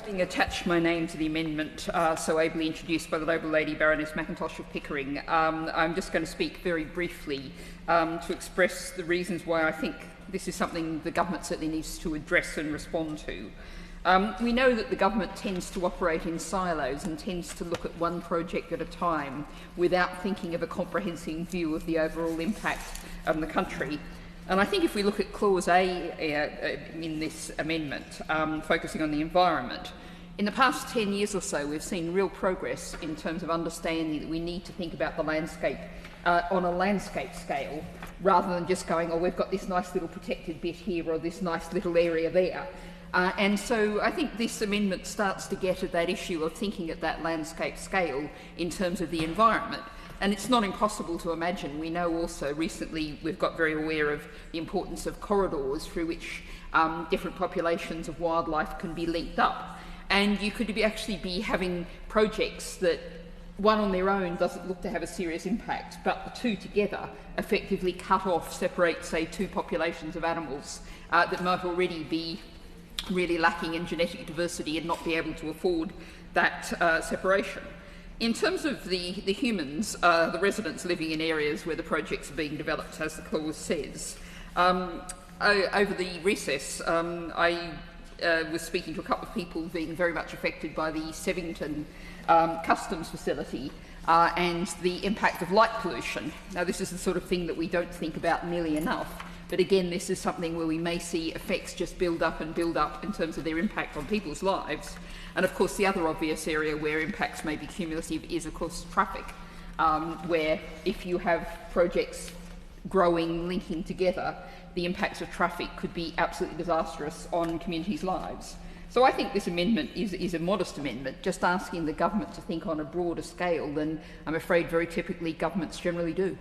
Having attached my name to the amendment so ably introduced by the noble lady Baroness McIntosh of Pickering, I'm just going to speak very briefly to express the reasons why I think this is something the government certainly needs to address and respond to. We know that the government tends to operate in silos and tends to look at one project at a time without thinking of a comprehensive view of the overall impact on the country. And I think if we look at Clause A in this amendment, focusing on the environment, in the past 10 years or so we've seen real progress in terms of understanding that we need to think about the landscape on a landscape scale rather than just going, oh, we've got this nice little protected bit here or this nice little area there. And so I think this amendment starts to get at that issue of thinking at that landscape scale in terms of the environment. And it's not impossible to imagine. We know also recently we've got very aware of the importance of corridors through which different populations of wildlife can be linked up. And you could actually be having projects that one on their own doesn't look to have a serious impact, but the two together effectively cut off, separate, say, two populations of animals that might already be really lacking in genetic diversity and not be able to afford that separation. In terms of the humans, the residents living in areas where the projects are being developed, as the clause says, over the recess, I was speaking to a couple of people being very much affected by the Sevington customs facility and the impact of light pollution. Now, this is the sort of thing that we don't think about nearly enough. But again, this is something where we may see effects just build up in terms of their impact on people's lives. And of course, the other obvious area where impacts may be cumulative is, of course, traffic, where if you have projects growing, linking together, the impacts of traffic could be absolutely disastrous on communities' lives. So I think this amendment is a modest amendment, just asking the government to think on a broader scale than I'm afraid very typically governments generally do.